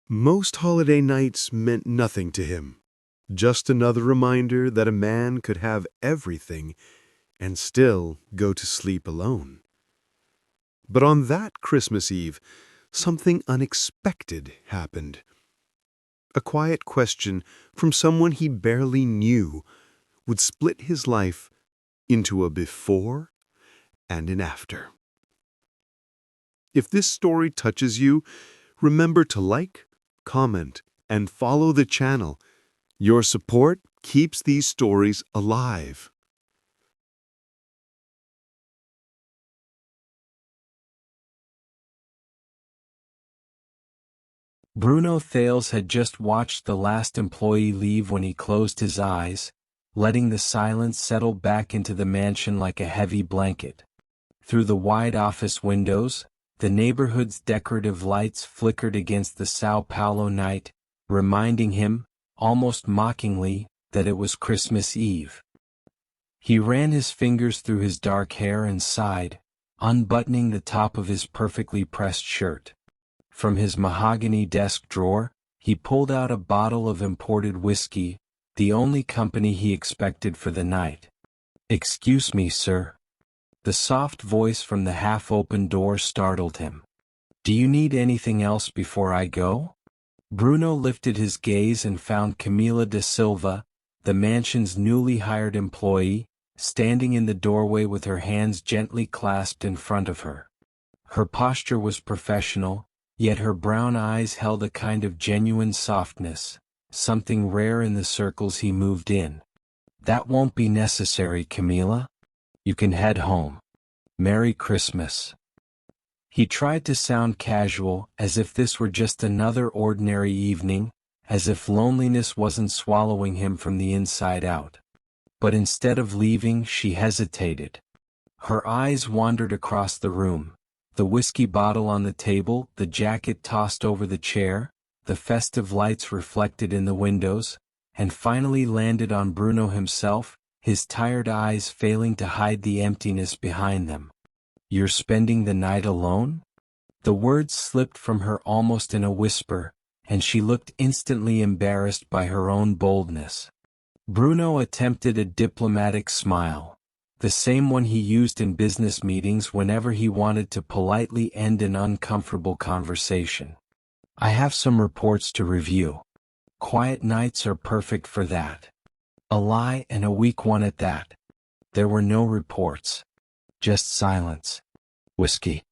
Most holiday nights meant nothing to him. Just another reminder that a man could have everything and still go to sleep alone. But on that Christmas Eve, something unexpected happened. A quiet question from someone he barely knew would split his life into a before and an after. If this story touches you, remember to like, comment, and follow the channel. Your support keeps these stories alive. Bruno Thales had just watched the last employee leave when he closed his eyes, letting the silence settle back into the mansion like a heavy blanket. Through the wide office windows, the neighborhood's decorative lights flickered against the São Paulo night, reminding him, almost mockingly, that it was Christmas Eve. He ran his fingers through his dark hair and sighed, unbuttoning the top of his perfectly pressed shirt. From his mahogany desk drawer, he pulled out a bottle of imported whiskey, the only company he expected for the night. "Excuse me, sir." The soft voice from the half-open door startled him. "Do you need anything else before I go?" Bruno lifted his gaze and found Camila da Silva, the mansion's newly hired employee, standing in the doorway with her hands gently clasped in front of her. Her posture was professional, yet her brown eyes held a kind of genuine softness, something rare in the circles he moved in. "That won't be necessary, Camila. You can head home. Merry Christmas." He tried to sound casual, as if this were just another ordinary evening, as if loneliness wasn't swallowing him from the inside out. But instead of leaving, she hesitated. Her eyes wandered across the room, the whiskey bottle on the table, the jacket tossed over the chair, the festive lights reflected in the windows, and finally landed on Bruno himself, his tired eyes failing to hide the emptiness behind them. "You're spending the night alone?" The words slipped from her almost in a whisper, and she looked instantly embarrassed by her own boldness. Bruno attempted a diplomatic smile, the same one he used in business meetings whenever he wanted to politely end an uncomfortable conversation. "I have some reports to review. Quiet nights are perfect for that." A lie, and a weak one at that. There were no reports. Just silence. Whiskey.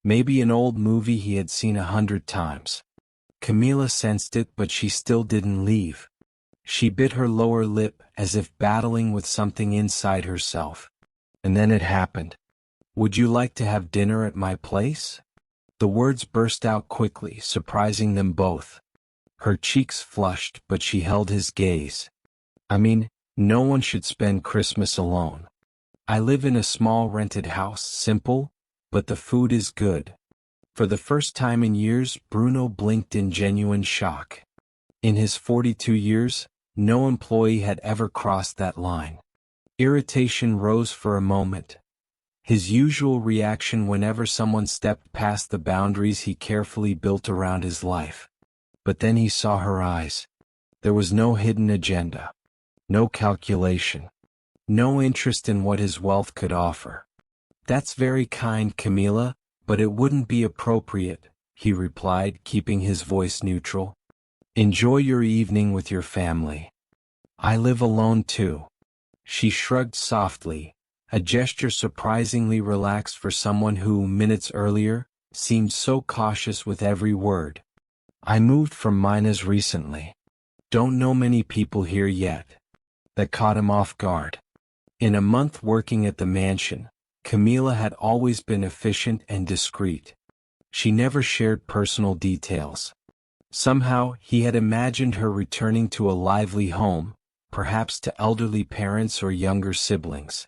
Maybe an old movie he had seen 100 times. Camila sensed it, but she still didn't leave. She bit her lower lip as if battling with something inside herself. And then it happened. "Would you like to have dinner at my place?" The words burst out quickly, surprising them both. Her cheeks flushed, but she held his gaze. "I mean, no one should spend Christmas alone. I live in a small rented house, simple, but the food is good." For the first time in years, Bruno blinked in genuine shock. In his 42 years, no employee had ever crossed that line. Irritation rose for a moment. His usual reaction whenever someone stepped past the boundaries he carefully built around his life. But then he saw her eyes. There was no hidden agenda. No calculation. No interest in what his wealth could offer. "That's very kind, Camila, but it wouldn't be appropriate," he replied, keeping his voice neutral. "Enjoy your evening with your family. I live alone too." She shrugged softly, a gesture surprisingly relaxed for someone who, minutes earlier, seemed so cautious with every word. "I moved from Minas recently. Don't know many people here yet." That caught him off guard. In a month working at the mansion, Camila had always been efficient and discreet. She never shared personal details. Somehow, he had imagined her returning to a lively home, perhaps to elderly parents or younger siblings.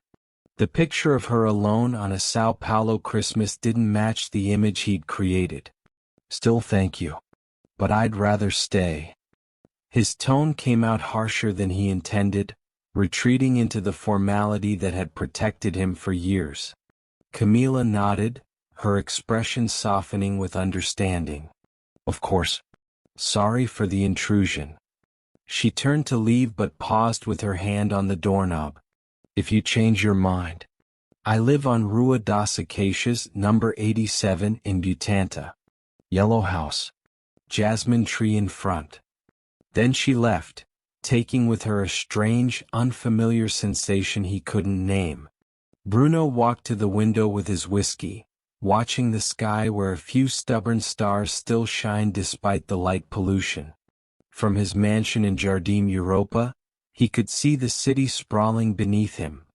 The picture of her alone on a São Paulo Christmas didn't match the image he'd created. "Still thank you. But I'd rather stay." His tone came out harsher than he intended, retreating into the formality that had protected him for years. Camila nodded, her expression softening with understanding. "Of course. Sorry for the intrusion. She turned to leave but paused with her hand on the doorknob. If you change your mind. I live on Rua das Acacias, number 87 in Butanta. Yellow house. Jasmine tree in front. Then she left, taking with her a strange, unfamiliar sensation he couldn't name. Bruno walked to the window with his whiskey, watching the sky where a few stubborn stars still shined despite the light pollution. From his mansion in Jardim Europa, he could see the city sprawling beneath him,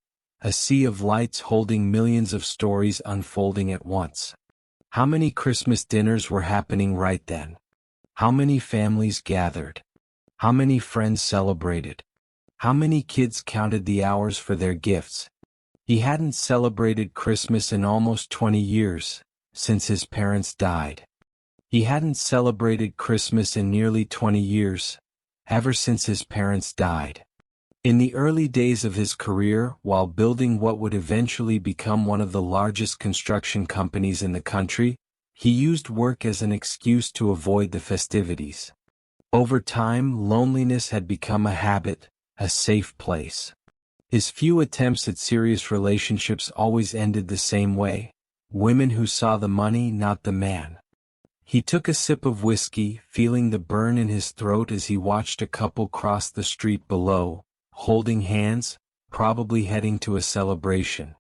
a sea of lights holding millions of stories unfolding at once. How many Christmas dinners were happening right then? How many families gathered? How many friends celebrated? How many kids counted the hours for their gifts? He hadn't celebrated Christmas in almost 20 years, since his parents died. He hadn't celebrated Christmas in nearly 20 years, ever since his parents died. In the early days of his career, while building what would eventually become one of the largest construction companies in the country, he used work as an excuse to avoid the festivities. Over time, loneliness had become a habit, a safe place. His few attempts at serious relationships always ended the same way: women who saw the money, not the man. He took a sip of whiskey, feeling the burn in his throat as he watched a couple cross the street below, holding hands, probably heading to a celebration.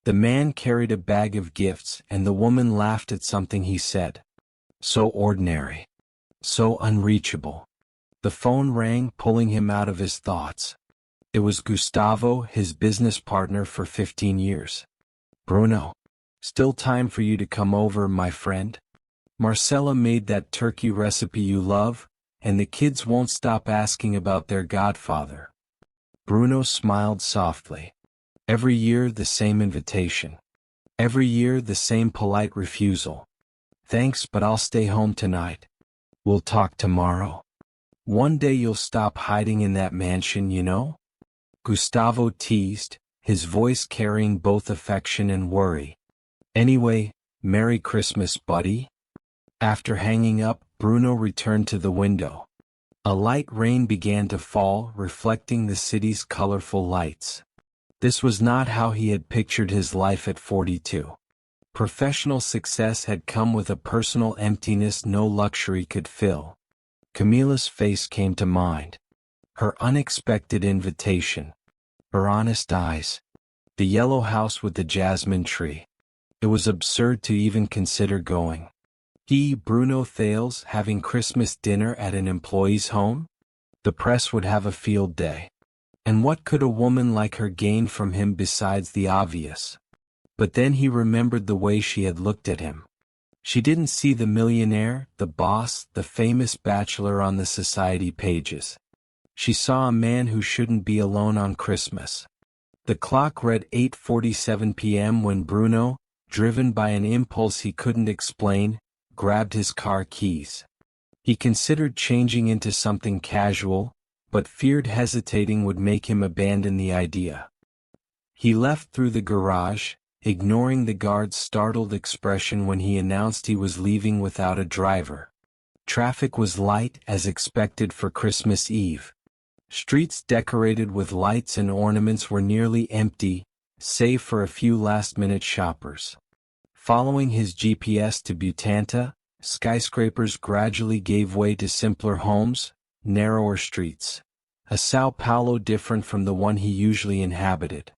The man carried a bag of gifts, and the woman laughed at something he said. So ordinary. So unreachable. The phone rang, pulling him out of his thoughts. It was Gustavo, his business partner for 15 years. Bruno. Still time for you to come over, my friend? Marcella made that turkey recipe you love, and the kids won't stop asking about their godfather. Bruno smiled softly. Every year the same invitation. Every year the same polite refusal. Thanks, but I'll stay home tonight. We'll talk tomorrow. One day you'll stop hiding in that mansion, you know? Gustavo teased, his voice carrying both affection and worry. Anyway, Merry Christmas, buddy. After hanging up, Bruno returned to the window. A light rain began to fall, reflecting the city's colorful lights. This was not how he had pictured his life at 42. Professional success had come with a personal emptiness no luxury could fill. Camila's face came to mind. Her unexpected invitation. Her honest eyes. The yellow house with the jasmine tree. It was absurd to even consider going. He, Bruno Thales, having Christmas dinner at an employee's home? The press would have a field day. And what could a woman like her gain from him besides the obvious? But then he remembered the way she had looked at him. She didn't see the millionaire, the boss, the famous bachelor on the society pages. She saw a man who shouldn't be alone on Christmas. The clock read 8:47 p.m. when Bruno, driven by an impulse he couldn't explain, grabbed his car keys. He considered changing into something casual, but feared hesitating would make him abandon the idea. He left through the garage, ignoring the guard's startled expression when he announced he was leaving without a driver. Traffic was light as expected for Christmas Eve. Streets decorated with lights and ornaments were nearly empty, save for a few last-minute shoppers. Following his GPS to Butanta, skyscrapers gradually gave way to simpler homes, narrower streets. A São Paulo different from the one he usually inhabited.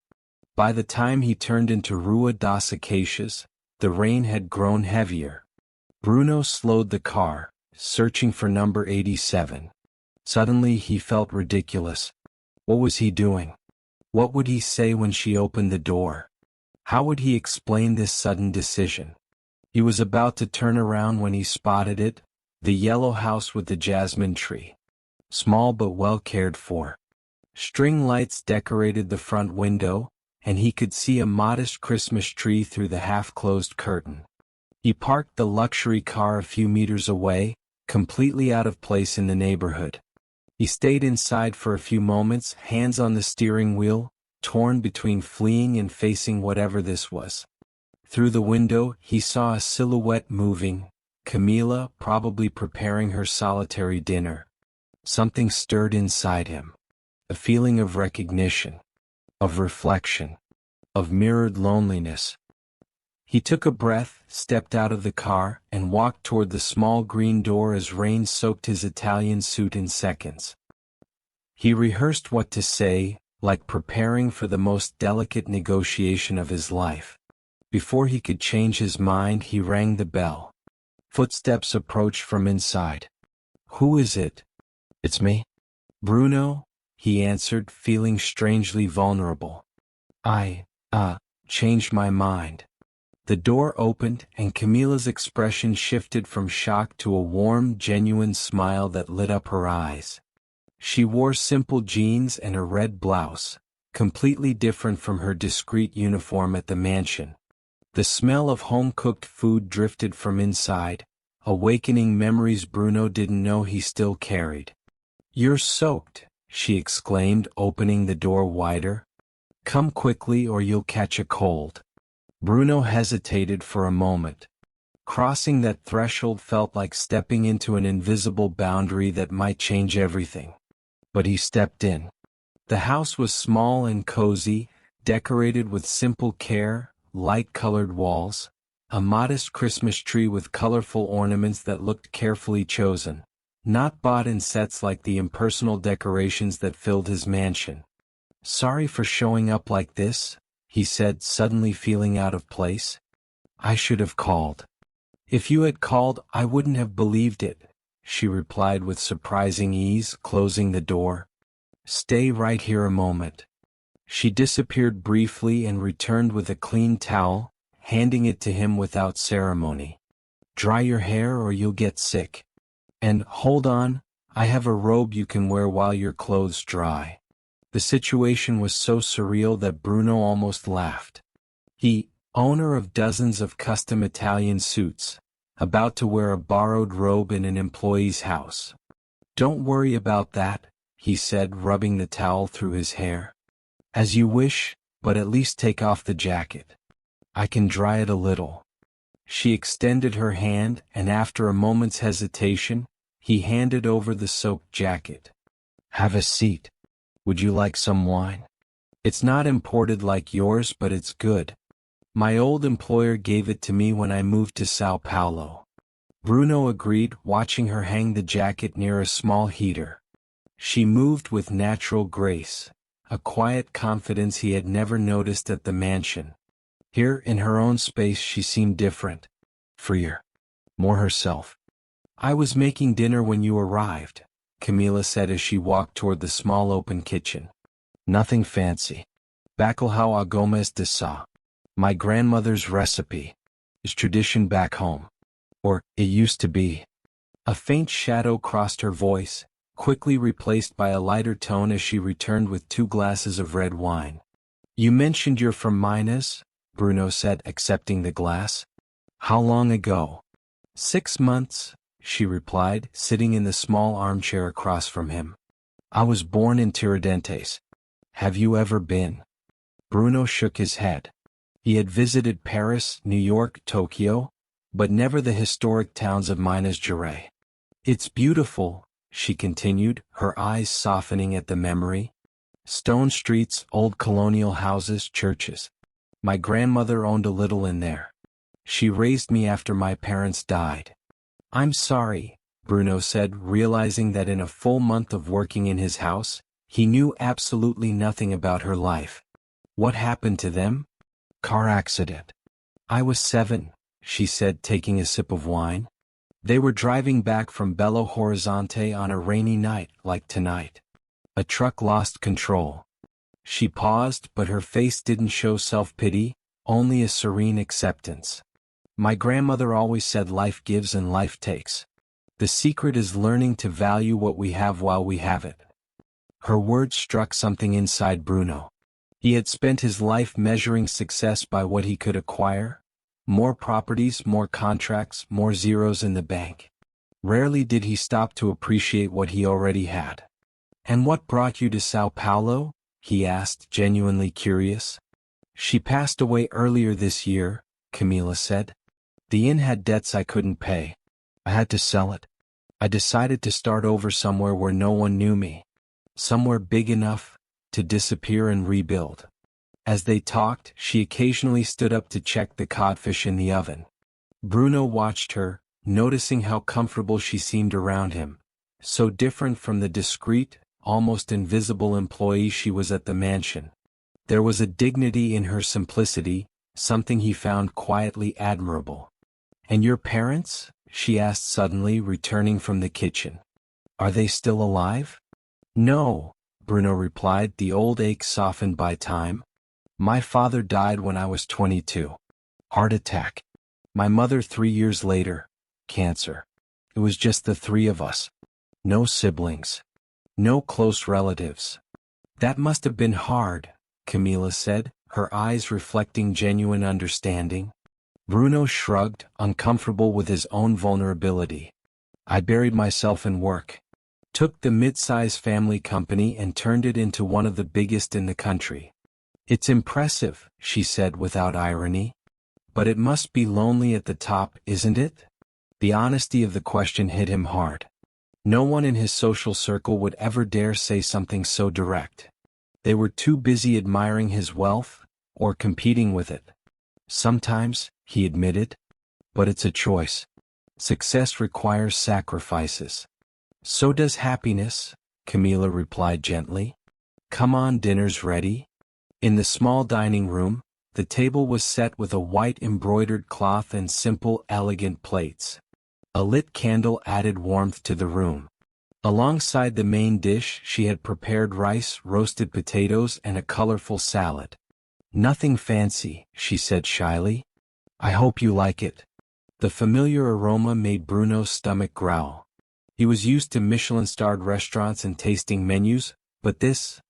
By the time he turned into Rua das Acacias, the rain had grown heavier. Bruno slowed the car, searching for number 87. Suddenly he felt ridiculous. What was he doing? What would he say when she opened the door? How would he explain this sudden decision? He was about to turn around when he spotted it, the yellow house with the jasmine tree. Small but well cared for. String lights decorated the front window, and he could see a modest Christmas tree through the half-closed curtain. He parked the luxury car a few meters away, completely out of place in the neighborhood. He stayed inside for a few moments, hands on the steering wheel, torn between fleeing and facing whatever this was. Through the window, he saw a silhouette moving, Camila, probably preparing her solitary dinner. Something stirred inside him. A feeling of recognition, of reflection, of mirrored loneliness. He took a breath, stepped out of the car, and walked toward the small green door as rain soaked his Italian suit in seconds. He rehearsed what to say, like preparing for the most delicate negotiation of his life. Before he could change his mind, he rang the bell. Footsteps approached from inside. "Who is it?" "It's me." "Bruno," he answered, feeling strangely vulnerable. I changed my mind." The door opened, and Camila's expression shifted from shock to a warm, genuine smile that lit up her eyes. She wore simple jeans and a red blouse, completely different from her discreet uniform at the mansion. The smell of home-cooked food drifted from inside, awakening memories Bruno didn't know he still carried. "You're soaked," she exclaimed, opening the door wider. "Come quickly or you'll catch a cold." Bruno hesitated for a moment. Crossing that threshold felt like stepping into an invisible boundary that might change everything. But he stepped in. The house was small and cozy, decorated with simple care, light-colored walls, a modest Christmas tree with colorful ornaments that looked carefully chosen, not bought in sets like the impersonal decorations that filled his mansion. "Sorry for showing up like this," he said, suddenly feeling out of place. "I should have called." "If you had called, I wouldn't have believed it," she replied with surprising ease, closing the door. "Stay right here a moment." She disappeared briefly and returned with a clean towel, handing it to him without ceremony. "Dry your hair or you'll get sick. And, hold on, I have a robe you can wear while your clothes dry." The situation was so surreal that Bruno almost laughed. He, owner of dozens of custom Italian suits, about to wear a borrowed robe in an employee's house. "Don't worry about that," he said, rubbing the towel through his hair. "As you wish, but at least take off the jacket. I can dry it a little." She extended her hand, and after a moment's hesitation, he handed over the soaked jacket. "Have a seat. Would you like some wine? It's not imported like yours, but it's good. My old employer gave it to me when I moved to Sao Paulo." Bruno agreed, watching her hang the jacket near a small heater. She moved with natural grace, a quiet confidence he had never noticed at the mansion. Here, in her own space, she seemed different, freer, more herself. "I was making dinner when you arrived," Camila said as she walked toward the small open kitchen. "Nothing fancy. Bacalhau a Gomez de Sa. My grandmother's recipe. Is tradition back home. Or, it used to be." A faint shadow crossed her voice, quickly replaced by a lighter tone as she returned with 2 glasses of red wine. "You mentioned you're from Minas," Bruno said, accepting the glass. "How long ago?" 6 months, she replied, sitting in the small armchair across from him. "I was born in Tiradentes. Have you ever been?" Bruno shook his head. He had visited Paris, New York, Tokyo, but never the historic towns of Minas Gerais. "It's beautiful," she continued, her eyes softening at the memory. "Stone streets, old colonial houses, churches. My grandmother owned a little in there. She raised me after my parents died." "I'm sorry," Bruno said, realizing that in a full month of working in his house, he knew absolutely nothing about her life. "What happened to them?" "Car accident. I was 7, she said, taking a sip of wine. They were driving back from Belo Horizonte on a rainy night like tonight. A truck lost control." She paused, but her face didn't show self-pity, only a serene acceptance. "My grandmother always said life gives and life takes. The secret is learning to value what we have while we have it." Her words struck something inside Bruno. He had spent his life measuring success by what he could acquire. More properties, more contracts, more zeros in the bank. Rarely did he stop to appreciate what he already had. "And what brought you to Sao Paulo?" he asked, genuinely curious. "She passed away earlier this year," Camila said. "The inn had debts I couldn't pay. I had to sell it. I decided to start over somewhere where no one knew me. Somewhere big enough to disappear and rebuild. As they talked, she occasionally stood up to check the codfish in the oven. Bruno watched her, noticing how comfortable she seemed around him, so different from the discreet, almost invisible employee she was at the mansion. There was a dignity in her simplicity, something he found quietly admirable. "And your parents?" she asked suddenly, returning from the kitchen. "Are they still alive?" "No," Bruno replied, the old ache softened by time. "My father died when I was 22. Heart attack. My mother 3 years later. Cancer. It was just the three of us. No siblings. No close relatives." "That must have been hard," Camila said, her eyes reflecting genuine understanding. Bruno shrugged, uncomfortable with his own vulnerability. "I buried myself in work. Took the mid-size family company and turned it into one of the biggest in the country." "It's impressive," she said without irony. "But it must be lonely at the top, isn't it?" The honesty of the question hit him hard. No one in his social circle would ever dare say something so direct. They were too busy admiring his wealth, or competing with it. "Sometimes," he admitted. "But it's a choice. Success requires sacrifices." "So does happiness," Camila replied gently. "Come on, dinner's ready." In the small dining room, the table was set with a white embroidered cloth and simple, elegant plates. A lit candle added warmth to the room. Alongside the main dish she had prepared rice, roasted potatoes, and a colorful salad. "Nothing fancy," she said shyly. "I hope you like it." The familiar aroma made Bruno's stomach growl. He was used to Michelin-starred restaurants and tasting menus, but this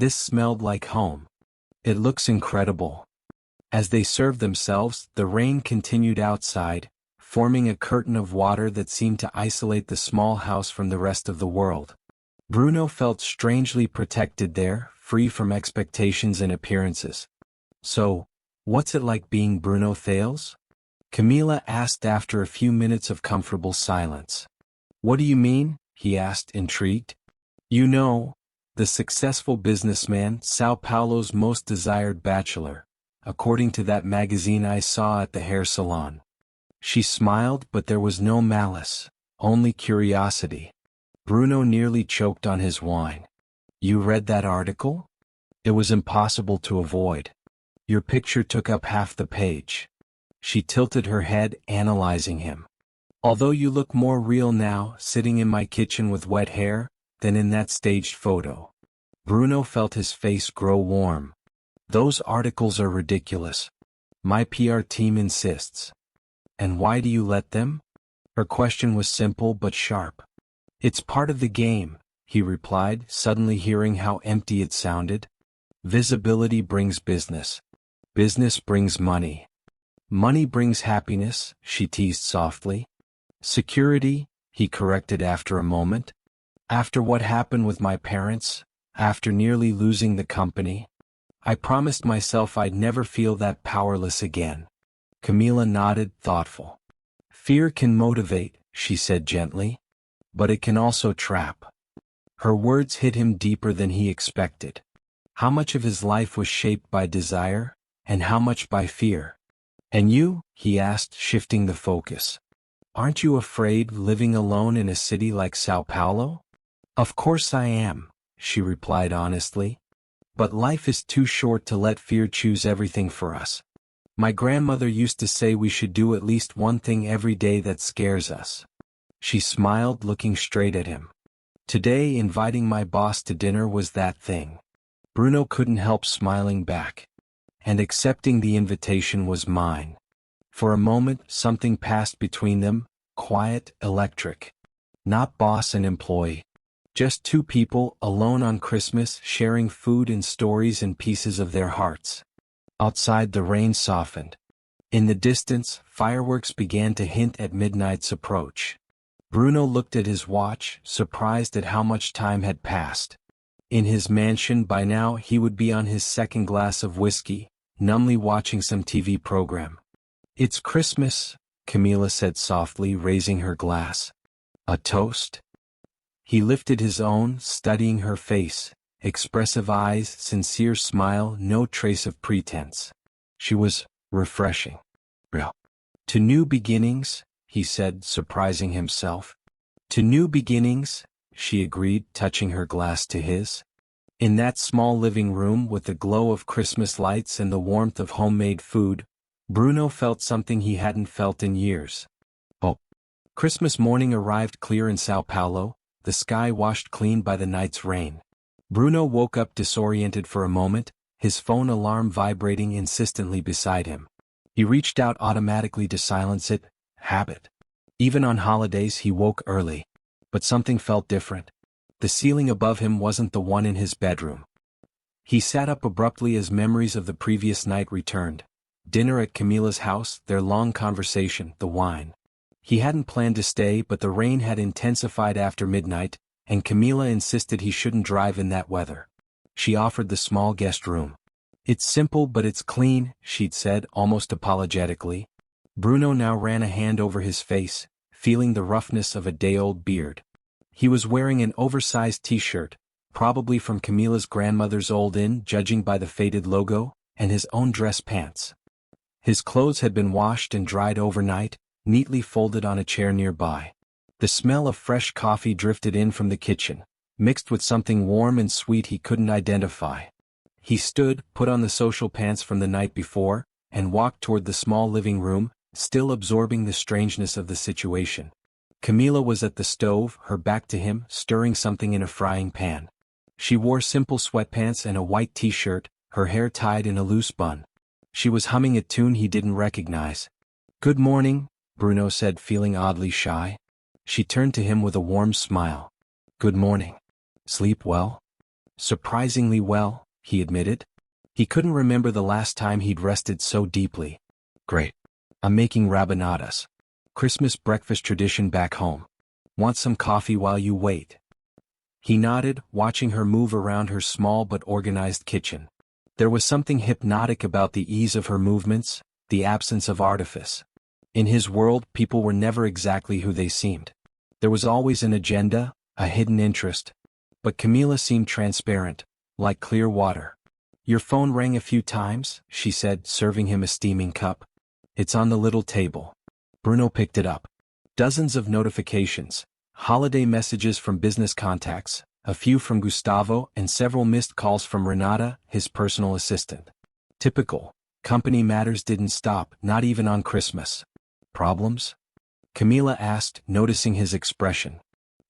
smelled like home. "It looks incredible." As they served themselves, the rain continued outside, forming a curtain of water that seemed to isolate the small house from the rest of the world. Bruno felt strangely protected there, free from expectations and appearances. "So, what's it like being Bruno Thales?" Camila asked after a few minutes of comfortable silence. "What do you mean?" he asked, intrigued. "You know, the successful businessman, Sao Paulo's most desired bachelor, according to that magazine I saw at the hair salon." She smiled, but there was no malice, only curiosity. Bruno nearly choked on his wine. "You read that article?" "It was impossible to avoid. Your picture took up half the page." She tilted her head, analyzing him. "Although you look more real now, sitting in my kitchen with wet hair, than in that staged photo." Bruno felt his face grow warm. "Those articles are ridiculous. My PR team insists." "And why do you let them?" Her question was simple but sharp. "It's part of the game," he replied, suddenly hearing how empty it sounded. "Visibility brings business. Business brings money. Money brings happiness," she teased softly. "Security," he corrected after a moment. "After what happened with my parents, after nearly losing the company, I promised myself I'd never feel that powerless again." Camila nodded, thoughtful. "Fear can motivate," she said gently. "But it can also trap." Her words hit him deeper than he expected. How much of his life was shaped by desire, and how much by fear? "And you?" he asked, shifting the focus. "Aren't you afraid living alone in a city like Sao Paulo?" "Of course I am," she replied honestly. "But life is too short to let fear choose everything for us. My grandmother used to say we should do at least one thing every day that scares us." She smiled, looking straight at him. "Today, inviting my boss to dinner was that thing." Bruno couldn't help smiling back. "And accepting the invitation was mine." For a moment, something passed between them, quiet, electric. Not boss and employee. Just two people, alone on Christmas, sharing food and stories and pieces of their hearts. Outside, the rain softened. In the distance, fireworks began to hint at midnight's approach. Bruno looked at his watch, surprised at how much time had passed. In his mansion by now he would be on his second glass of whiskey, numbly watching some TV program. "It's Christmas," Camila said softly, raising her glass. A toast? He lifted his own, studying her face, expressive eyes, sincere smile, no trace of pretense. She was refreshing. Real. To new beginnings, he said, surprising himself. To new beginnings, she agreed, touching her glass to his. In that small living room with the glow of Christmas lights and the warmth of homemade food, Bruno felt something he hadn't felt in years. Oh. Christmas morning arrived clear in Sao Paulo, the sky washed clean by the night's rain. Bruno woke up disoriented for a moment, his phone alarm vibrating insistently beside him. He reached out automatically to silence it, habit. Even on holidays he woke early. But something felt different. The ceiling above him wasn't the one in his bedroom. He sat up abruptly as memories of the previous night returned. Dinner at Camila's house, their long conversation, the wine. He hadn't planned to stay, but the rain had intensified after midnight, and Camila insisted he shouldn't drive in that weather. She offered the small guest room. It's simple but it's clean, she'd said, almost apologetically. Bruno now ran a hand over his face, feeling the roughness of a day-old beard. He was wearing an oversized t-shirt, probably from Camila's grandmother's old inn, judging by the faded logo, and his own dress pants. His clothes had been washed and dried overnight, neatly folded on a chair nearby. The smell of fresh coffee drifted in from the kitchen, mixed with something warm and sweet he couldn't identify. He stood, put on the social pants from the night before, and walked toward the small living room, still absorbing the strangeness of the situation. Camila was at the stove, her back to him, stirring something in a frying pan. She wore simple sweatpants and a white t-shirt, her hair tied in a loose bun. She was humming a tune he didn't recognize. "Good morning," Bruno said, feeling oddly shy. She turned to him with a warm smile. "Good morning. Sleep well?" "Surprisingly well," he admitted. He couldn't remember the last time he'd rested so deeply. "Great. I'm making rabanadas. Christmas breakfast tradition back home. Want some coffee while you wait?" He nodded, watching her move around her small but organized kitchen. There was something hypnotic about the ease of her movements, the absence of artifice. In his world, people were never exactly who they seemed. There was always an agenda, a hidden interest. But Camila seemed transparent, like clear water. "Your phone rang a few times," she said, serving him a steaming cup. "It's on the little table." Bruno picked it up. Dozens of notifications, holiday messages from business contacts, a few from Gustavo, and several missed calls from Renata, his personal assistant. Typical. Company matters didn't stop, not even on Christmas. "Problems?" Camila asked, noticing his expression.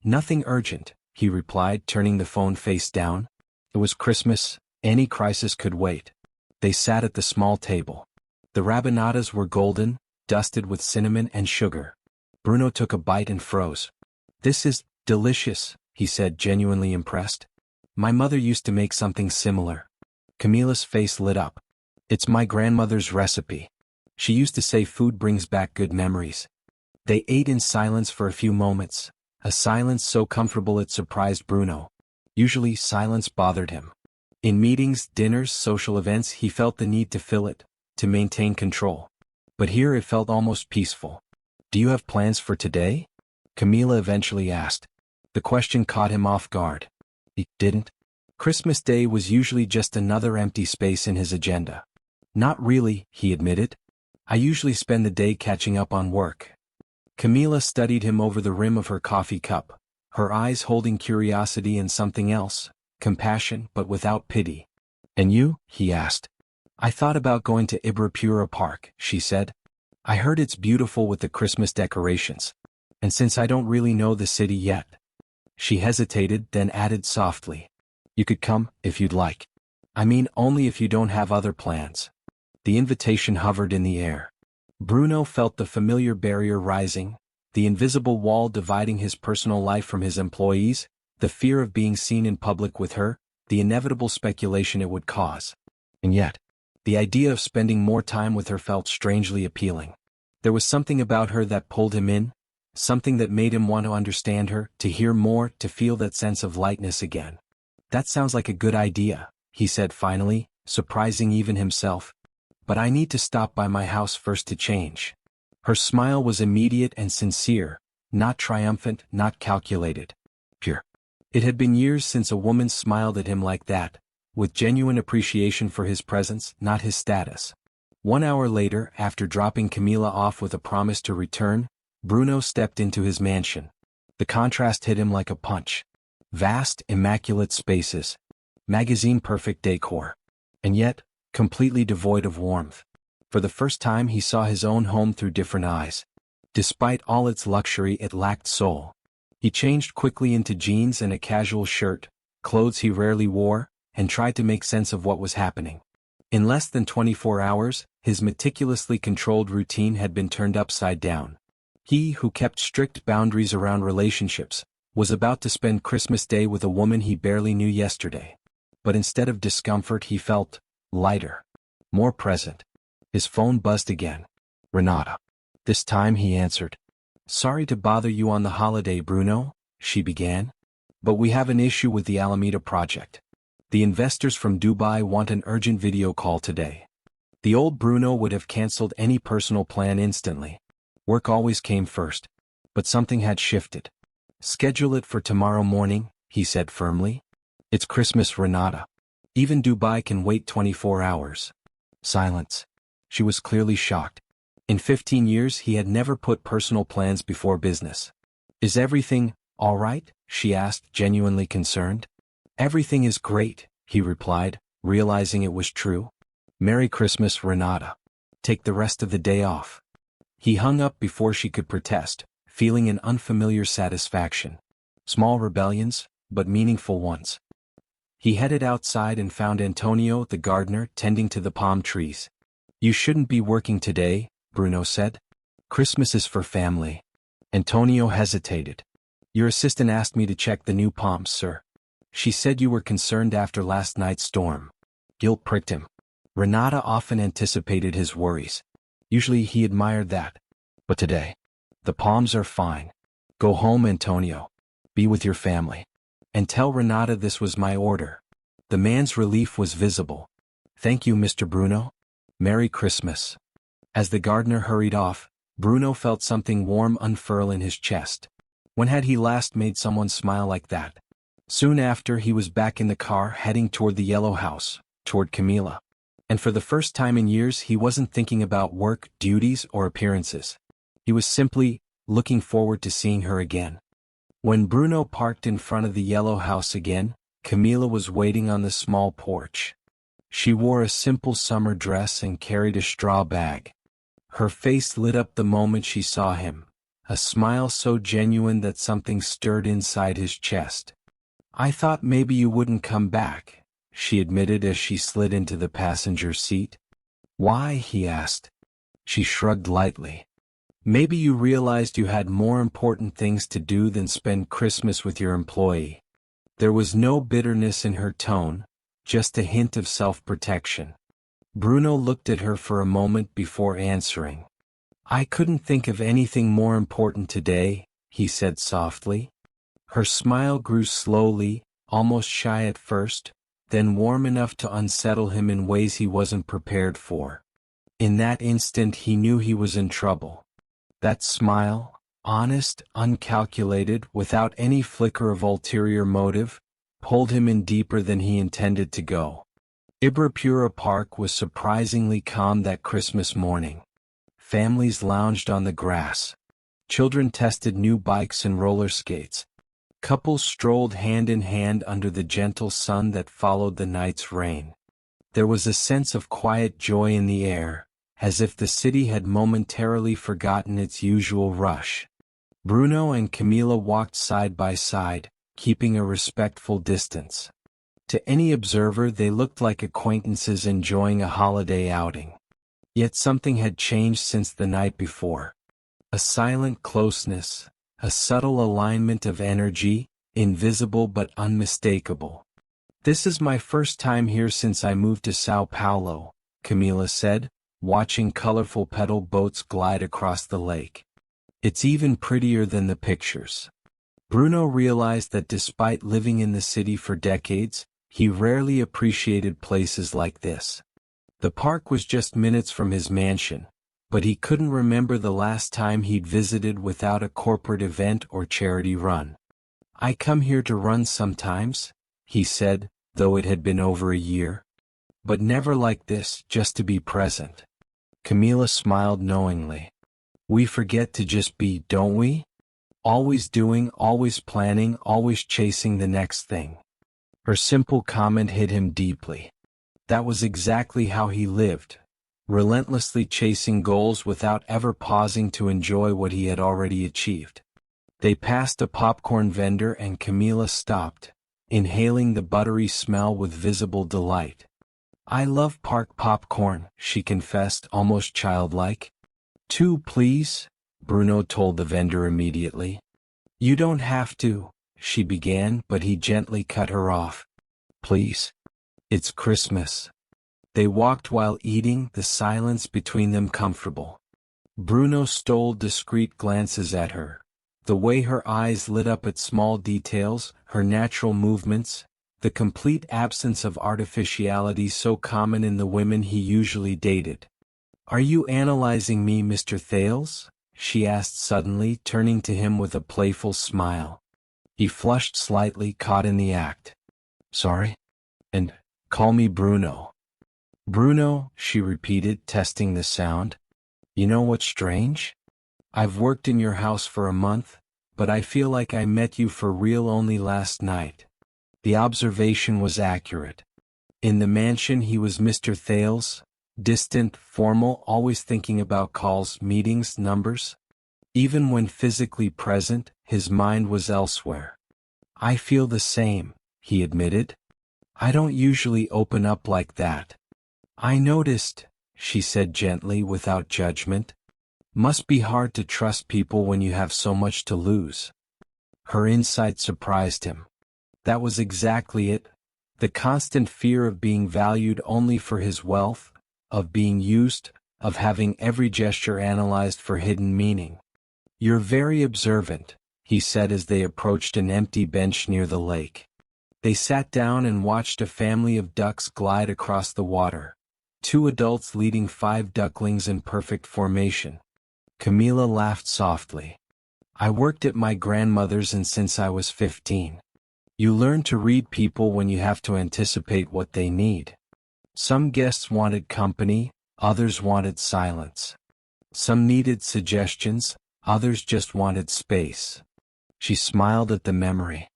"Nothing urgent," he replied, turning the phone face down. It was Christmas, any crisis could wait. They sat at the small table. The rabanadas were golden, dusted with cinnamon and sugar. Bruno took a bite and froze. "This is delicious," he said, genuinely impressed. "My mother used to make something similar." Camila's face lit up. "It's my grandmother's recipe. She used to say food brings back good memories." They ate in silence for a few moments, a silence so comfortable it surprised Bruno. Usually silence bothered him. In meetings, dinners, social events, he felt the need to fill it, to maintain control. But here it felt almost peaceful. "Do you have plans for today?" Camila eventually asked. The question caught him off guard. He didn't. Christmas Day was usually just another empty space in his agenda. "Not really," he admitted. "I usually spend the day catching up on work." Camila studied him over the rim of her coffee cup, her eyes holding curiosity and something else, compassion but without pity. "And you?" he asked. "I thought about going to Ibirapura Park," she said. "I heard it's beautiful with the Christmas decorations. And since I don't really know the city yet." She hesitated, then added softly. "You could come, if you'd like. I mean, only if you don't have other plans." The invitation hovered in the air. Bruno felt the familiar barrier rising, the invisible wall dividing his personal life from his employees, the fear of being seen in public with her, the inevitable speculation it would cause. And yet, the idea of spending more time with her felt strangely appealing. There was something about her that pulled him in, something that made him want to understand her, to hear more, to feel that sense of lightness again. "That sounds like a good idea," he said finally, surprising even himself. "But I need to stop by my house first to change." Her smile was immediate and sincere, not triumphant, not calculated. Pure. It had been years since a woman smiled at him like that, with genuine appreciation for his presence, not his status. 1 hour later, after dropping Camila off with a promise to return, Bruno stepped into his mansion. The contrast hit him like a punch. Vast, immaculate spaces. Magazine-perfect decor. And yet, completely devoid of warmth. For the first time he saw his own home through different eyes. Despite all its luxury, it lacked soul. He changed quickly into jeans and a casual shirt, clothes he rarely wore, and tried to make sense of what was happening. In less than 24 hours, his meticulously controlled routine had been turned upside down. He, who kept strict boundaries around relationships, was about to spend Christmas Day with a woman he barely knew yesterday. But instead of discomfort, he felt lighter, more present. His phone buzzed again. Renata. This time he answered. Sorry to bother you on the holiday, Bruno, she began. But we have an issue with the Alameda project. The investors from Dubai want an urgent video call today. The old Bruno would have cancelled any personal plan instantly. Work always came first. But something had shifted. Schedule it for tomorrow morning, he said firmly. It's Christmas, Renata. Even Dubai can wait 24 hours. Silence. She was clearly shocked. In 15 years he had never put personal plans before business. Is everything all right? She asked, genuinely concerned. Everything is great, he replied, realizing it was true. Merry Christmas, Renata. Take the rest of the day off. He hung up before she could protest, feeling an unfamiliar satisfaction. Small rebellions, but meaningful ones. He headed outside and found Antonio, the gardener, tending to the palm trees. You shouldn't be working today, Bruno said. Christmas is for family. Antonio hesitated. Your assistant asked me to check the new palms, sir. She said you were concerned after last night's storm. Guilt pricked him. Renata often anticipated his worries. Usually he admired that. But today, the palms are fine. Go home, Antonio. Be with your family. And tell Renata this was my order. The man's relief was visible. Thank you, Mr. Bruno. Merry Christmas. As the gardener hurried off, Bruno felt something warm unfurl in his chest. When had he last made someone smile like that? Soon after, he was back in the car heading toward the yellow house, toward Camila. And for the first time in years he wasn't thinking about work, duties, or appearances. He was simply looking forward to seeing her again. When Bruno parked in front of the yellow house again, Camila was waiting on the small porch. She wore a simple summer dress and carried a straw bag. Her face lit up the moment she saw him, a smile so genuine that something stirred inside his chest. I thought maybe you wouldn't come back, she admitted as she slid into the passenger seat. Why? He asked. She shrugged lightly. Maybe you realized you had more important things to do than spend Christmas with your employee. There was no bitterness in her tone, just a hint of self-protection. Bruno looked at her for a moment before answering. I couldn't think of anything more important today, he said softly. Her smile grew slowly, almost shy at first, then warm enough to unsettle him in ways he wasn't prepared for. In that instant he knew he was in trouble. That smile, honest, uncalculated, without any flicker of ulterior motive, pulled him in deeper than he intended to go. Ibrapura Park was surprisingly calm that Christmas morning. Families lounged on the grass. Children tested new bikes and roller skates. Couples strolled hand in hand under the gentle sun that followed the night's rain. There was a sense of quiet joy in the air, as if the city had momentarily forgotten its usual rush. Bruno and Camila walked side by side, keeping a respectful distance. To any observer they looked like acquaintances enjoying a holiday outing. Yet something had changed since the night before. A silent closeness, a subtle alignment of energy, invisible but unmistakable. This is my first time here since I moved to Sao Paulo, Camila said, watching colorful pedal boats glide across the lake. It's even prettier than the pictures. Bruno realized that despite living in the city for decades, he rarely appreciated places like this. The park was just minutes from his mansion, but he couldn't remember the last time he'd visited without a corporate event or charity run. "I come here to run sometimes," he said, though it had been over a year. "But never like this, just to be present." Camila smiled knowingly. "We forget to just be, don't we? Always doing, always planning, always chasing the next thing." Her simple comment hit him deeply. That was exactly how he lived, relentlessly chasing goals without ever pausing to enjoy what he had already achieved. They passed a popcorn vendor and Camila stopped, inhaling the buttery smell with visible delight. "I love park popcorn," she confessed, almost childlike. "Two, please," Bruno told the vendor immediately. "You don't have to," she began, but he gently cut her off. "Please. It's Christmas." They walked while eating, the silence between them comfortable. Bruno stole discreet glances at her. The way her eyes lit up at small details, her natural movements, the complete absence of artificiality so common in the women he usually dated. "Are you analyzing me, Mr. Thales?" she asked suddenly, turning to him with a playful smile. He flushed slightly, caught in the act. "Sorry? And call me Bruno." "Bruno," she repeated, testing the sound. "You know what's strange? I've worked in your house for a month, but I feel like I met you for real only last night." The observation was accurate. In the mansion he was Mr. Thales, distant, formal, always thinking about calls, meetings, numbers. Even when physically present, his mind was elsewhere. "I feel the same," he admitted. "I don't usually open up like that." "I noticed," she said gently, without judgment. "Must be hard to trust people when you have so much to lose." Her insight surprised him. That was exactly it. The constant fear of being valued only for his wealth, of being used, of having every gesture analyzed for hidden meaning. "You're very observant," he said as they approached an empty bench near the lake. They sat down and watched a family of ducks glide across the water, 2 adults leading 5 ducklings in perfect formation. Camila laughed softly. "I worked at my grandmother's and since I was 15. You learn to read people when you have to anticipate what they need. Some guests wanted company, others wanted silence. Some needed suggestions, others just wanted space." She smiled at the memory.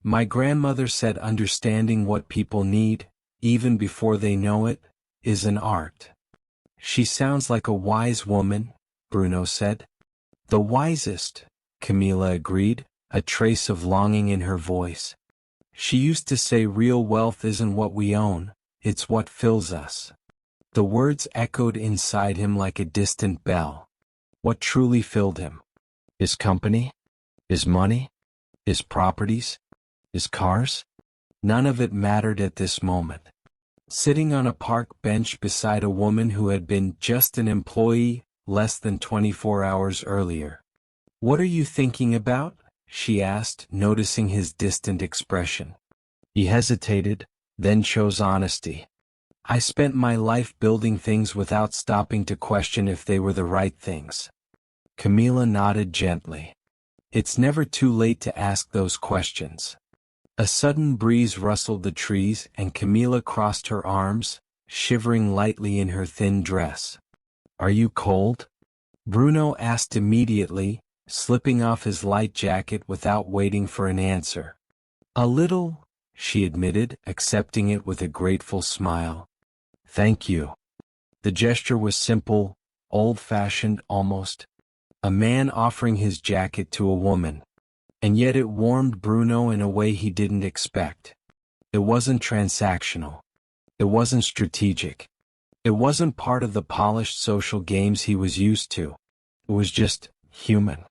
"My grandmother said understanding what people need, even before they know it, is an art." "She sounds like a wise woman," Bruno said. "The wisest," Camila agreed, a trace of longing in her voice. "She used to say real wealth isn't what we own, it's what fills us." The words echoed inside him like a distant bell. What truly filled him? His company? His money? His properties? His cars? None of it mattered at this moment. Sitting on a park bench beside a woman who had been just an employee less than 24 hours earlier. "What are you thinking about?" she asked, noticing his distant expression. He hesitated, then chose honesty. "I spent my life building things without stopping to question if they were the right things." Camila nodded gently. It's never too late to ask those questions. A sudden breeze rustled the trees and Camila crossed her arms, shivering lightly in her thin dress. "Are you cold?" Bruno asked immediately, slipping off his light jacket without waiting for an answer. "A little," she admitted, accepting it with a grateful smile. "Thank you." The gesture was simple, old-fashioned almost. A man offering his jacket to a woman. And yet it warmed Bruno in a way he didn't expect. It wasn't transactional. It wasn't strategic. It wasn't part of the polished social games he was used to. It was just human.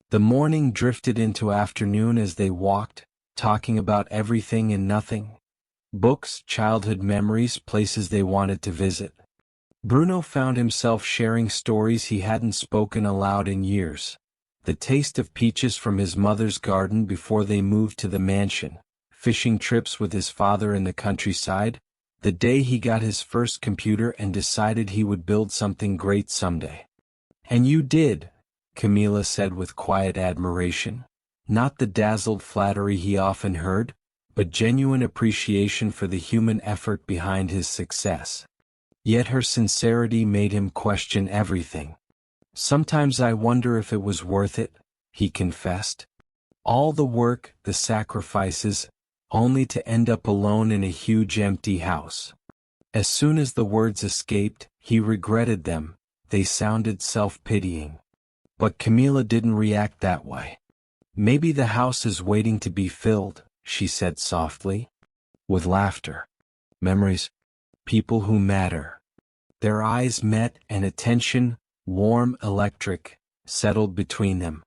The morning drifted into afternoon as they walked, talking about everything and nothing. Books, childhood memories, places they wanted to visit. Bruno found himself sharing stories he hadn't spoken aloud in years. The taste of peaches from his mother's garden before they moved to the mansion, fishing trips with his father in the countryside, the day he got his first computer and decided he would build something great someday. And you did, Camilla said with quiet admiration. Not the dazzled flattery he often heard, but genuine appreciation for the human effort behind his success. Yet her sincerity made him question everything. Sometimes I wonder if it was worth it, he confessed. All the work, the sacrifices, only to end up alone in a huge empty house. As soon as the words escaped, he regretted them. They sounded self-pitying. But Camilla didn't react that way. Maybe the house is waiting to be filled, she said softly. With laughter. Memories. People who matter. Their eyes met and a tension, warm, electric, settled between them.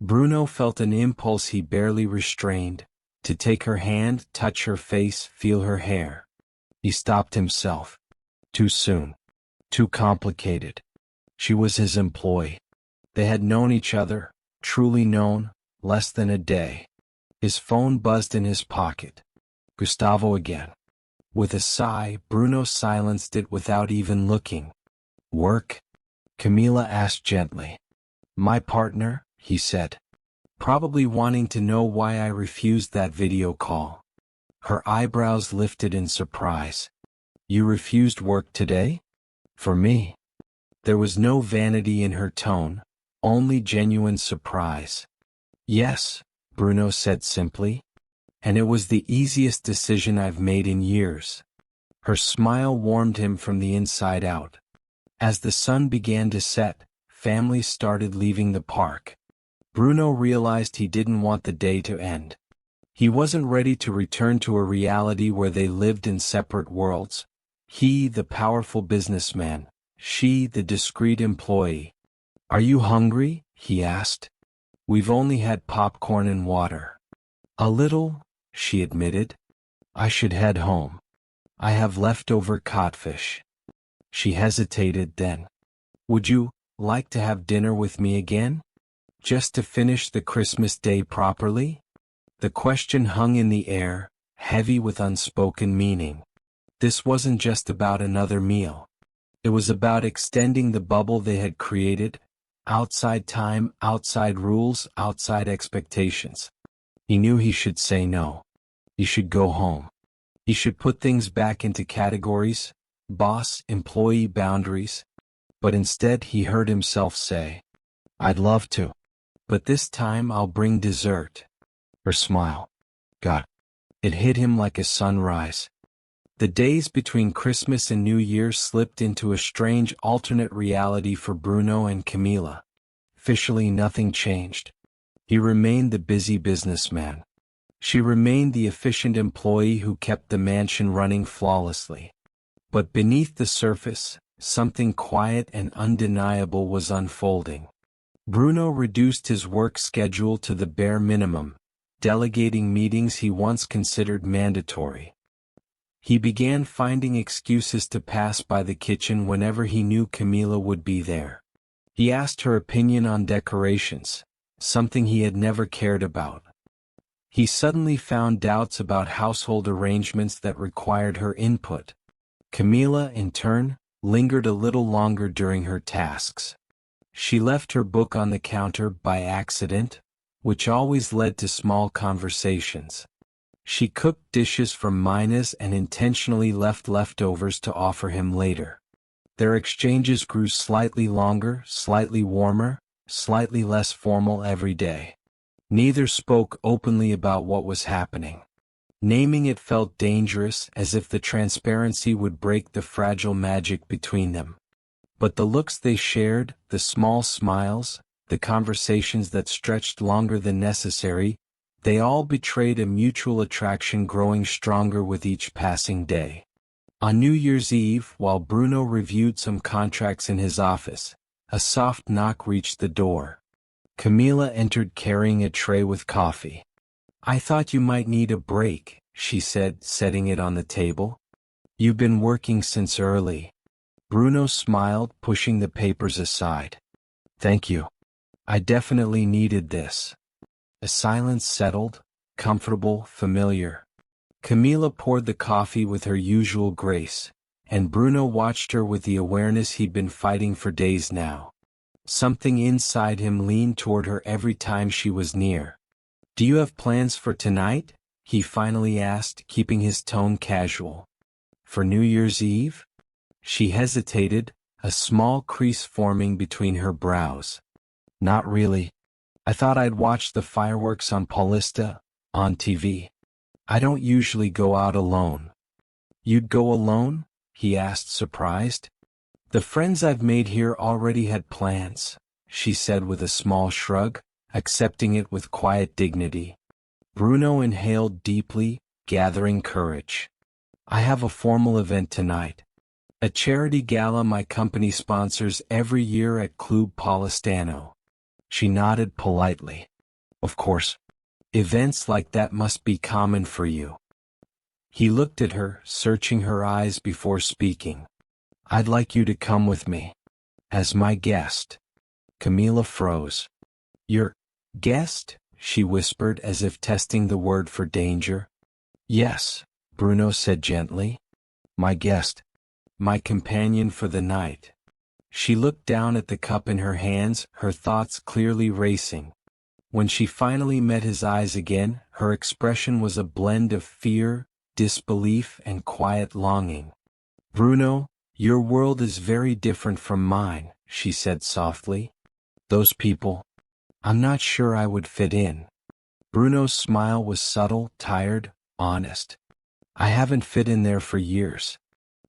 Bruno felt an impulse he barely restrained, to take her hand, touch her face, feel her hair. He stopped himself. Too soon. Too complicated. She was his employee. They had known each other, truly known, less than a day. His phone buzzed in his pocket. Gustavo again. With a sigh, Bruno silenced it without even looking. Work? Camilla asked gently. My partner, he said. Probably wanting to know why I refused that video call. Her eyebrows lifted in surprise. You refused work today? For me? There was no vanity in her tone, only genuine surprise. Yes, Bruno said simply. And it was the easiest decision I've made in years. Her smile warmed him from the inside out. As the sun began to set, families started leaving the park. Bruno realized he didn't want the day to end. He wasn't ready to return to a reality where they lived in separate worlds. He, the powerful businessman, she, the discreet employee. Are you hungry? He asked. We've only had popcorn and water. A little, she admitted. I should head home. I have leftover codfish. She hesitated then. Would you like to have dinner with me again? Just to finish the Christmas day properly? The question hung in the air, heavy with unspoken meaning. This wasn't just about another meal. It was about extending the bubble they had created, outside time, outside rules, outside expectations. He knew he should say no. He should go home. He should put things back into categories, boss, employee boundaries. But instead he heard himself say, I'd love to. But this time I'll bring dessert. Her smile. God. It hit him like a sunrise. The days between Christmas and New Year slipped into a strange alternate reality for Bruno and Camilla. Officially nothing changed. He remained the busy businessman. She remained the efficient employee who kept the mansion running flawlessly. But beneath the surface, something quiet and undeniable was unfolding. Bruno reduced his work schedule to the bare minimum, delegating meetings he once considered mandatory. He began finding excuses to pass by the kitchen whenever he knew Camilla would be there. He asked her opinion on decorations, something he had never cared about. He suddenly found doubts about household arrangements that required her input. Camilla, in turn, lingered a little longer during her tasks. She left her book on the counter by accident, which always led to small conversations. She cooked dishes from Mina's and intentionally left leftovers to offer him later. Their exchanges grew slightly longer, slightly warmer, slightly less formal every day. Neither spoke openly about what was happening. Naming it felt dangerous, as if the transparency would break the fragile magic between them. But the looks they shared, the small smiles, the conversations that stretched longer than necessary, they all betrayed a mutual attraction growing stronger with each passing day. On New Year's Eve, while Bruno reviewed some contracts in his office, a soft knock reached the door. Camilla entered carrying a tray with coffee. I thought you might need a break, she said, setting it on the table. You've been working since early. Bruno smiled, pushing the papers aside. Thank you. I definitely needed this. A silence settled, comfortable, familiar. Camilla poured the coffee with her usual grace, and Bruno watched her with the awareness he'd been fighting for days now. Something inside him leaned toward her every time she was near. "Do you have plans for tonight?" he finally asked, keeping his tone casual. "For New Year's Eve?" She hesitated, a small crease forming between her brows. "Not really. I thought I'd watch the fireworks on Paulista, on TV. I don't usually go out alone." "You'd go alone?" he asked, surprised. "The friends I've made here already had plans," she said with a small shrug, accepting it with quiet dignity. Bruno inhaled deeply, gathering courage. "I have a formal event tonight. A charity gala my company sponsors every year at Club Paulistano." She nodded politely. "Of course. Events like that must be common for you." He looked at her, searching her eyes before speaking. "I'd like you to come with me. As my guest." Camila froze. "Your guest?" she whispered as if testing the word for danger. "Yes," Bruno said gently. "My guest. My companion for the night." She looked down at the cup in her hands, her thoughts clearly racing. When she finally met his eyes again, her expression was a blend of fear, disbelief, and quiet longing. "Bruno, your world is very different from mine," she said softly. "Those people, I'm not sure I would fit in." Bruno's smile was subtle, tired, honest. "I haven't fit in there for years.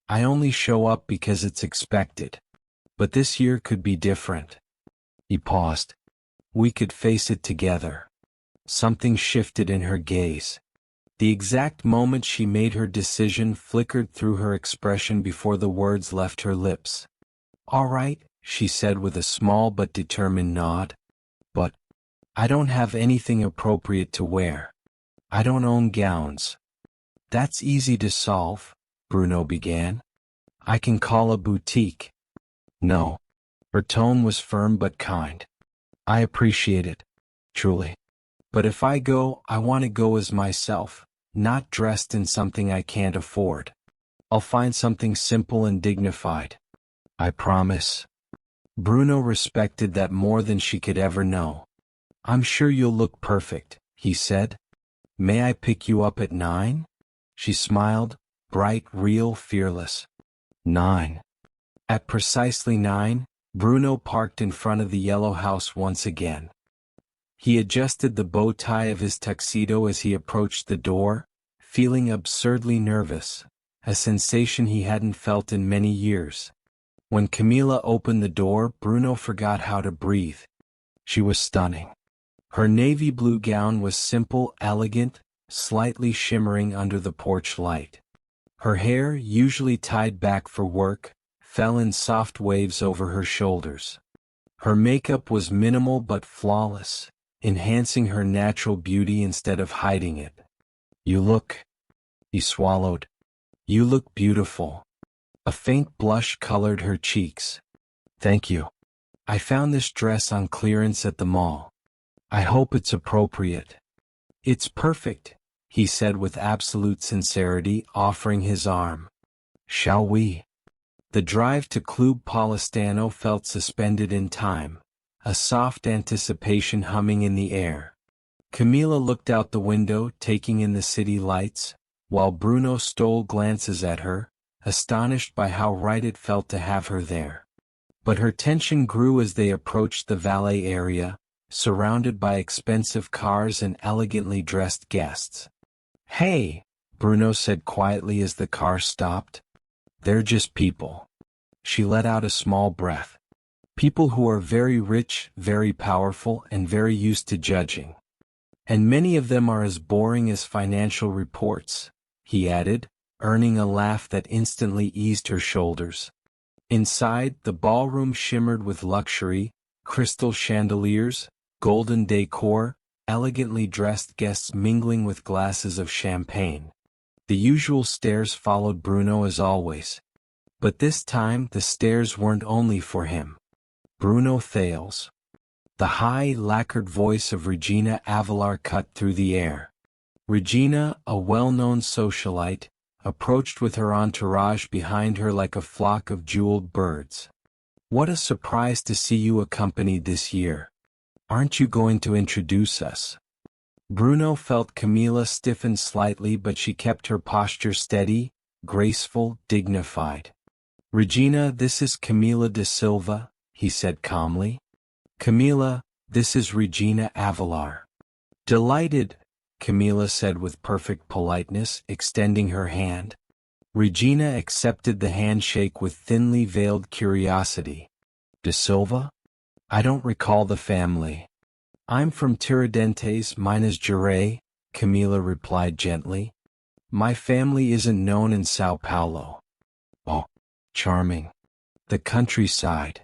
I only show up because it's expected. But this year could be different." He paused. "We could face it together." Something shifted in her gaze. The exact moment she made her decision flickered through her expression before the words left her lips. "All right," she said with a small but determined nod. "But I don't have anything appropriate to wear. I don't own gowns." "That's easy to solve," Bruno began. "I can call a boutique." "No." Her tone was firm but kind. "I appreciate it, truly. But if I go, I want to go as myself, not dressed in something I can't afford. I'll find something simple and dignified. I promise." Bruno respected that more than she could ever know. "I'm sure you'll look perfect," he said. "May I pick you up at 9? She smiled, bright, real, fearless. 9. At precisely 9, Bruno parked in front of the yellow house once again. He adjusted the bow tie of his tuxedo as he approached the door, feeling absurdly nervous, a sensation he hadn't felt in many years. When Camila opened the door, Bruno forgot how to breathe. She was stunning. Her navy blue gown was simple, elegant, slightly shimmering under the porch light. Her hair, usually tied back for work, fell in soft waves over her shoulders. Her makeup was minimal but flawless, enhancing her natural beauty instead of hiding it. "You look," he swallowed. "You look beautiful." A faint blush colored her cheeks. "Thank you. I found this dress on clearance at the mall. I hope it's appropriate." "It's perfect," he said with absolute sincerity, offering his arm. "Shall we?" The drive to Club Paulistano felt suspended in time, a soft anticipation humming in the air. Camila looked out the window, taking in the city lights, while Bruno stole glances at her, astonished by how right it felt to have her there. But her tension grew as they approached the valet area, surrounded by expensive cars and elegantly dressed guests. "Hey," Bruno said quietly as the car stopped. "They're just people." She let out a small breath. "People who are very rich, very powerful, and very used to judging. And many of them are as boring as financial reports," he added, earning a laugh that instantly eased her shoulders. Inside, the ballroom shimmered with luxury, crystal chandeliers, golden decor, elegantly dressed guests mingling with glasses of champagne. The usual stares followed Bruno as always. But this time the stares weren't only for him. Bruno Thales. The high, lacquered voice of Regina Avalar cut through the air. Regina, a well-known socialite, approached with her entourage behind her like a flock of jeweled birds. What a surprise to see you accompanied this year. Aren't you going to introduce us? Bruno felt Camilla stiffen slightly, but she kept her posture steady, graceful, dignified. Regina, this is Camila de Silva, he said calmly. Camila, this is Regina Avalar. Delighted, Camila said with perfect politeness, extending her hand. Regina accepted the handshake with thinly veiled curiosity. De Silva? I don't recall the family. I'm from Tiradentes, Minas Gerais, Camila replied gently. My family isn't known in Sao Paulo. Oh, charming. The countryside.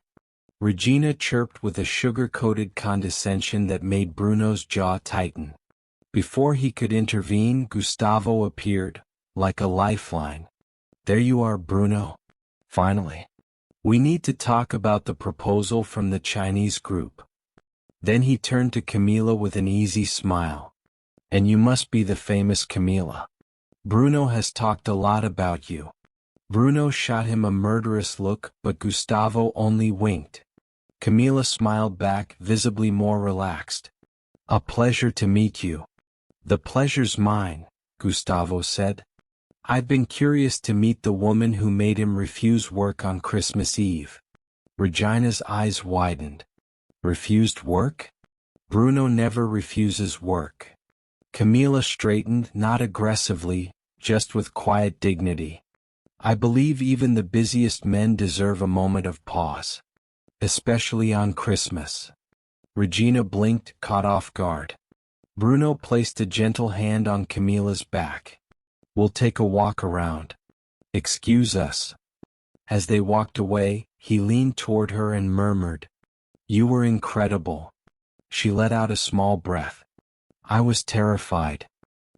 Regina chirped with a sugar-coated condescension that made Bruno's jaw tighten. Before he could intervene, Gustavo appeared, like a lifeline. There you are, Bruno. Finally. We need to talk about the proposal from the Chinese group. Then he turned to Camila with an easy smile. And you must be the famous Camila. Bruno has talked a lot about you. Bruno shot him a murderous look, but Gustavo only winked. Camila smiled back, visibly more relaxed. A pleasure to meet you. The pleasure's mine, Gustavo said. I've been curious to meet the woman who made him refuse work on Christmas Eve. Regina's eyes widened. Refused work? Bruno never refuses work. Camila straightened, not aggressively, just with quiet dignity. I believe even the busiest men deserve a moment of pause. Especially on Christmas. Regina blinked, caught off guard. Bruno placed a gentle hand on Camila's back. We'll take a walk around. Excuse us. As they walked away, he leaned toward her and murmured, You were incredible. She let out a small breath. I was terrified.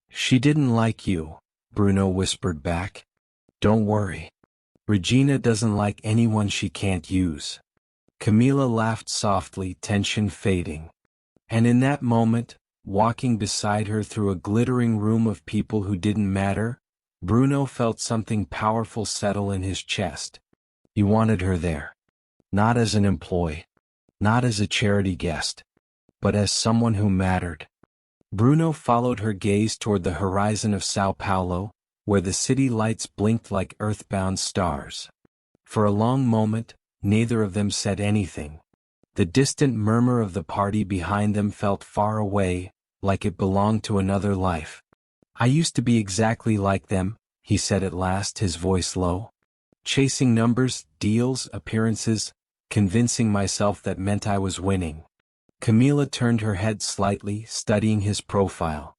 She didn't like you, Bruno whispered back. Don't worry. Regina doesn't like anyone she can't use. Camila laughed softly, tension fading. And in that moment, walking beside her through a glittering room of people who didn't matter, Bruno felt something powerful settle in his chest. He wanted her there. Not as an employee. Not as a charity guest. But as someone who mattered. Bruno followed her gaze toward the horizon of Sao Paulo, where the city lights blinked like earthbound stars. For a long moment, neither of them said anything. The distant murmur of the party behind them felt far away, like it belonged to another life. I used to be exactly like them, he said at last, his voice low. Chasing numbers, deals, appearances, convincing myself that meant I was winning. Camila turned her head slightly, studying his profile.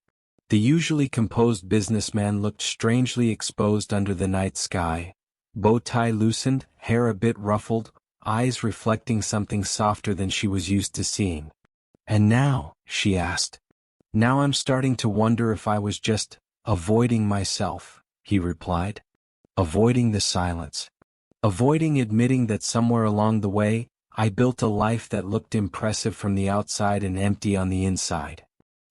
The usually composed businessman looked strangely exposed under the night sky, bow tie loosened, hair a bit ruffled, eyes reflecting something softer than she was used to seeing. And now, she asked. Now I'm starting to wonder if I was just avoiding myself, he replied. Avoiding the silence. Avoiding admitting that somewhere along the way, I built a life that looked impressive from the outside and empty on the inside.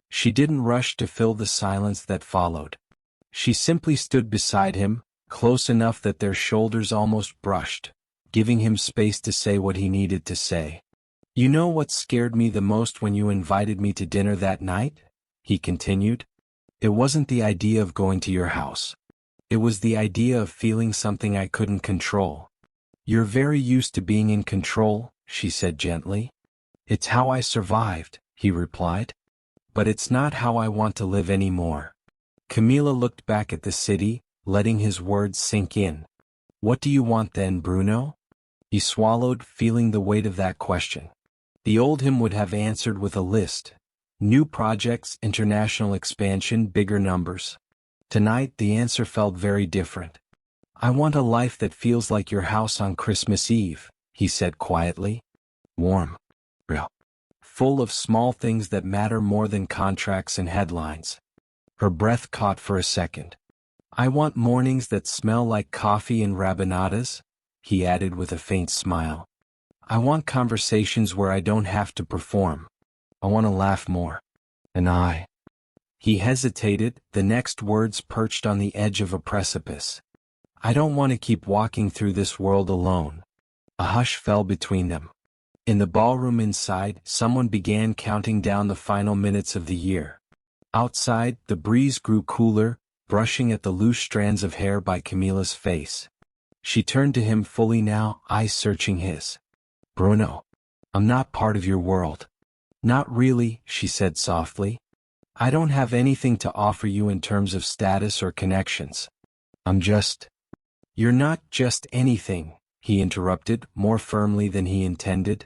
She didn't rush to fill the silence that followed. She simply stood beside him, close enough that their shoulders almost brushed, giving him space to say what he needed to say. You know what scared me the most when you invited me to dinner that night? He continued. It wasn't the idea of going to your house. It was the idea of feeling something I couldn't control. You're very used to being in control, she said gently. It's how I survived, he replied. But it's not how I want to live anymore. Camila looked back at the city, letting his words sink in. What do you want then, Bruno? He swallowed, feeling the weight of that question. The old him would have answered with a list. New projects, international expansion, bigger numbers. Tonight the answer felt very different. I want a life that feels like your house on Christmas Eve, he said quietly. Warm. Real. Full of small things that matter more than contracts and headlines. Her breath caught for a second. I want mornings that smell like coffee and rabanadas, he added with a faint smile. I want conversations where I don't have to perform. I want to laugh more. And I. He hesitated, the next words perched on the edge of a precipice. I don't want to keep walking through this world alone. A hush fell between them. In the ballroom inside, someone began counting down the final minutes of the year. Outside, the breeze grew cooler, brushing at the loose strands of hair by Camilla's face. She turned to him fully now, eyes searching his. "Bruno, I'm not part of your world." "Not really," she said softly. "I don't have anything to offer you in terms of status or connections. I'm just—" "You're not just anything," he interrupted, more firmly than he intended.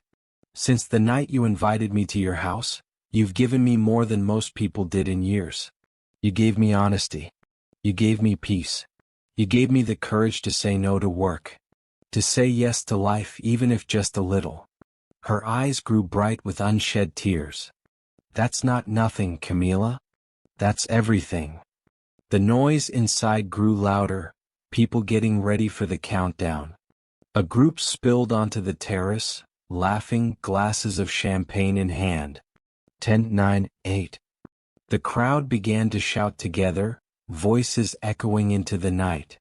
"Since the night you invited me to your house, you've given me more than most people did in years. You gave me honesty. You gave me peace. You gave me the courage to say no to work. To say yes to life even if just a little." Her eyes grew bright with unshed tears. "That's not nothing, Camilla. That's everything." The noise inside grew louder, people getting ready for the countdown. A group spilled onto the terrace, laughing, glasses of champagne in hand. 10, 9, 8. The crowd began to shout together, voices echoing into the night.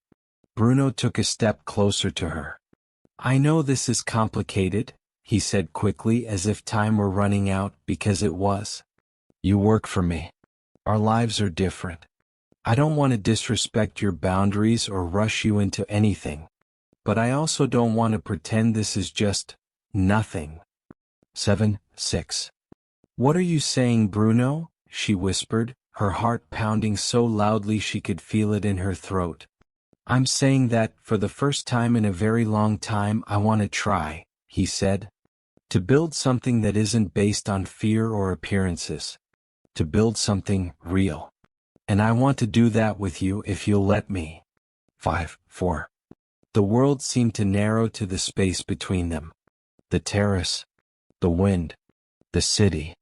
Bruno took a step closer to her. "I know this is complicated," he said quickly, as if time were running out, because it was. "You work for me. Our lives are different. I don't want to disrespect your boundaries or rush you into anything. But I also don't want to pretend this is just nothing." 7, 6. "What are you saying, Bruno?" she whispered, her heart pounding so loudly she could feel it in her throat. "I'm saying that, for the first time in a very long time, I want to try," he said. "To build something that isn't based on fear or appearances. To build something real. And I want to do that with you if you'll let me." 5, 4. The world seemed to narrow to the space between them. The terrace. The wind. The city.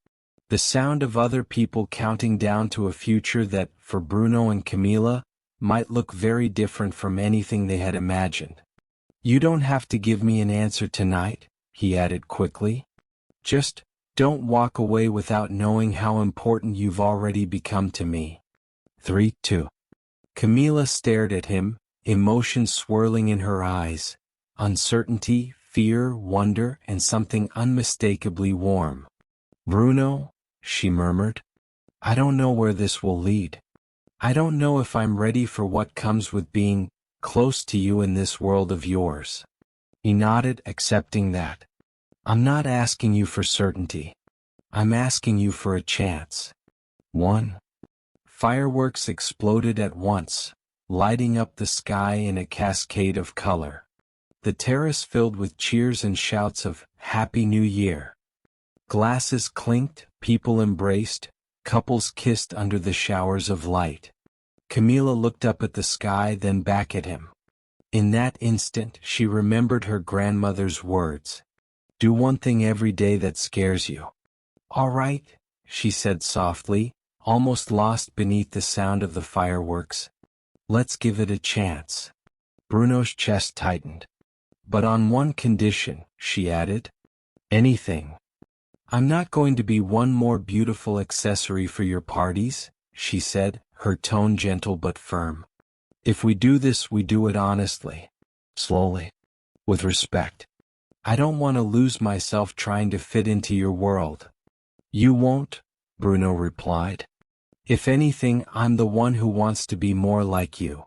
The sound of other people counting down to a future that, for Bruno and Camilla, might look very different from anything they had imagined. "You don't have to give me an answer tonight," he added quickly. "Just don't walk away without knowing how important you've already become to me." 3, 2. Camilla stared at him, emotion swirling in her eyes, uncertainty, fear, wonder, and something unmistakably warm. "Bruno," she murmured, "I don't know where this will lead. I don't know if I'm ready for what comes with being close to you in this world of yours." He nodded, accepting that. "I'm not asking you for certainty. I'm asking you for a chance." 1. Fireworks exploded at once, lighting up the sky in a cascade of color. The terrace filled with cheers and shouts of "Happy New Year." Glasses clinked, people embraced, couples kissed under the showers of light. Camilla looked up at the sky, then back at him. In that instant, she remembered her grandmother's words. "Do one thing every day that scares you." "All right," she said softly, almost lost beneath the sound of the fireworks. "Let's give it a chance." Bruno's chest tightened. "But on one condition," she added. "Anything." "I'm not going to be one more beautiful accessory for your parties," she said, her tone gentle but firm. "If we do this, we do it honestly. Slowly. With respect. I don't want to lose myself trying to fit into your world." "You won't," Bruno replied. "If anything, I'm the one who wants to be more like you."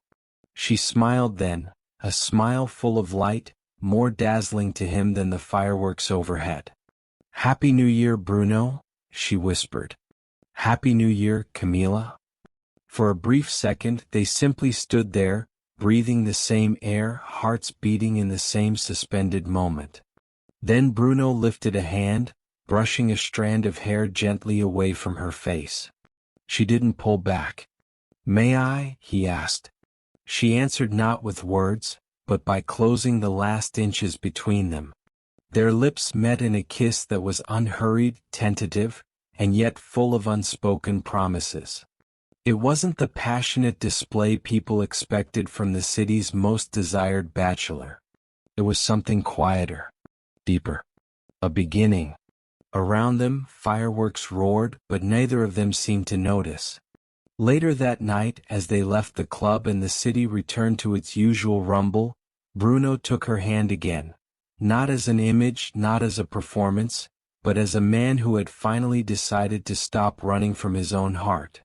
She smiled then, a smile full of light, more dazzling to him than the fireworks overhead. "Happy New Year, Bruno," she whispered. "Happy New Year, Camilla." For a brief second they simply stood there, breathing the same air, hearts beating in the same suspended moment. Then Bruno lifted a hand, brushing a strand of hair gently away from her face. She didn't pull back. "May I?" he asked. She answered not with words, but by closing the last inches between them. Their lips met in a kiss that was unhurried, tentative, and yet full of unspoken promises. It wasn't the passionate display people expected from the city's most desired bachelor. It was something quieter, deeper. A beginning. Around them, fireworks roared, but neither of them seemed to notice. Later that night, as they left the club and the city returned to its usual rumble, Bruno took her hand again, Not as an image, not as a performance, but as a man who had finally decided to stop running from his own heart.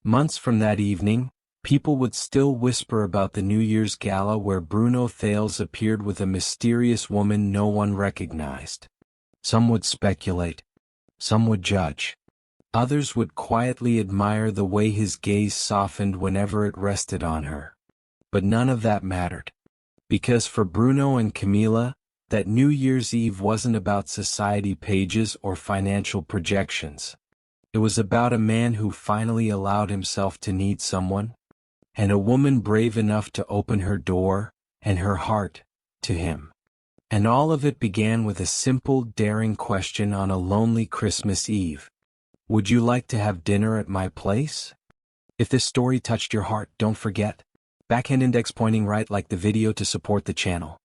Months from that evening, people would still whisper about the New Year's gala where Bruno Thales appeared with a mysterious woman no one recognized. Some would speculate. Some would judge. Others would quietly admire the way his gaze softened whenever it rested on her. But none of that mattered. Because for Bruno and Camila, that New Year's Eve wasn't about society pages or financial projections. It was about a man who finally allowed himself to need someone, and a woman brave enough to open her door and her heart to him. And all of it began with a simple, daring question on a lonely Christmas Eve. Would you like to have dinner at my place? If this story touched your heart, don't forget. Backhand index pointing right, like the video to support the channel.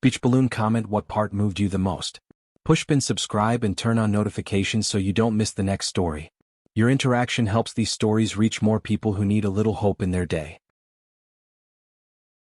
Speech balloon, comment what part moved you the most. Pushpin, subscribe and turn on notifications so you don't miss the next story. Your interaction helps these stories reach more people who need a little hope in their day.